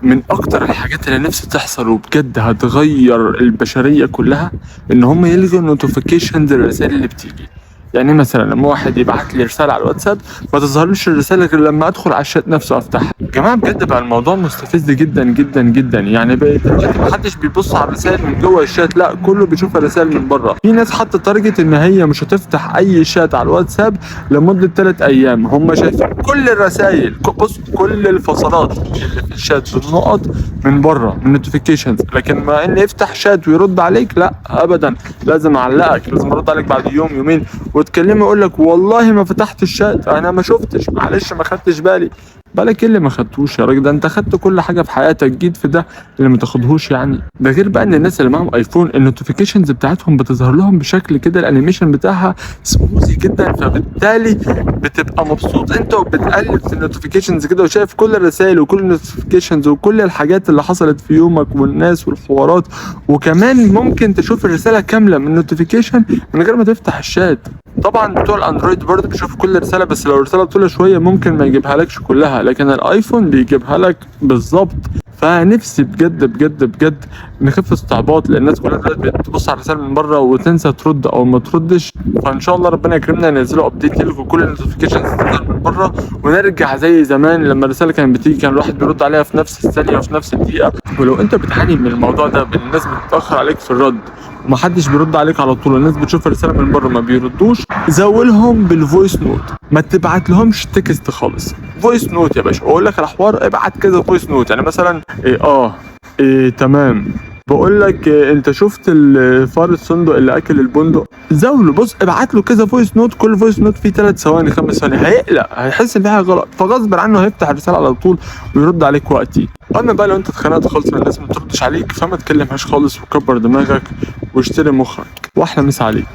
من اكتر الحاجات اللي نفسي تحصل وبجد هتغير البشريه كلها ان هم يلغوا النوتيفيكيشن للرسائل اللي بتيجي. يعني مثلا لما واحد يبعت لي رساله على الواتساب ما تظهرليش الرساله غير لما ادخل على الشات نفسه افتحها. يا جماعه بجد بقى الموضوع مستفز جدا جدا جدا. يعني بقى دلوقتي محدش بيبص على الرسائل من جوه الشات، لا كله بيشوف الرسائل من بره. في ناس حاطه تارجت ان هي مش هتفتح اي شات على الواتساب لمده 3 ايام. هم شايفين كل الرسائل، بص كل الفصلات اللي في الشات بالنقط من بره من نوتيفيكيشنز، لكن ما ان يفتح شات ويرد عليك لا ابدا. لازم اعلقك، لازم ارد عليك بعد يوم يومين وتكلمه يقول لك والله ما فتحت الشات، انا ما شفتش، معلش ما خدتش بالي. بالك ايه اللي ما خدتوش يا راجل؟ ده انت خدت كل حاجه في حياتك، جيت في ده اللي ما تاخدهوش يعني؟ ده غير بقى ان الناس اللي معاهم ايفون النوتيفيكيشنز بتاعتهم بتظهر لهم بشكل كده الانيميشن بتاعها سموزي جدا، فبالتالي بتبقى مبسوط انت وبتقلب في النوتيفيكيشنز كده وشايف كل الرسائل وكل النوتيفيكيشنز وكل الحاجات اللي حصلت في يومك والناس والحوارات. وكمان ممكن تشوف الرساله كامله من النوتيفيكيشن من غير ما تفتح الشات. طبعا بتوع الاندرويد برضه بيشوفوا كل رساله، بس لو الرساله طويله شويه ممكن ما يجيبها لكش كلها، لكن الايفون بيجيبها لك بالظبط. فنفسي بجد بجد بجد نخف استعباط، لان الناس كلها دلوقتي بتبص على الرسائل من بره وتنسى ترد او ما تردش. فان شاء الله ربنا يكرمنا ينزلوا ابديت يلغوا كل النوتيفيكيشنز تظهر من بره ونرجع زي زمان لما الرساله كانت بتيجي كان الواحد بيرد عليها في نفس الثانيه وفي نفس الدقيقه. ولو انت بتعاني من الموضوع ده بان الناس بتتاخر عليك في الرد ومحدش بيرد عليك على طول، الناس بتشوف الرساله من بره ما بيردوش، زولهم بالفويس نوت. ما تبعت لهمش تكست خالص، فويس نوت يا باشا. اقول لك على حوار، ابعت كذا فويس نوت. يعني مثلا إيه تمام، بقول لك انت شفت الفار الصندوق اللي اكل البندق؟ زاوله، بص ابعت له كذا فويس نوت، كل فويس نوت فيه 3 ثواني 5 ثواني، هيقلق، هيحس ان في حاجه غلط، فغصب عنه هيفتح الرساله على طول ويرد عليك وقتي. اما بقى لو انت اتخانقت خالص من الناس ما تردش عليك فما تكلمهاش خالص وكبر دماغك واشتري مخك، واحلى مسا عليك.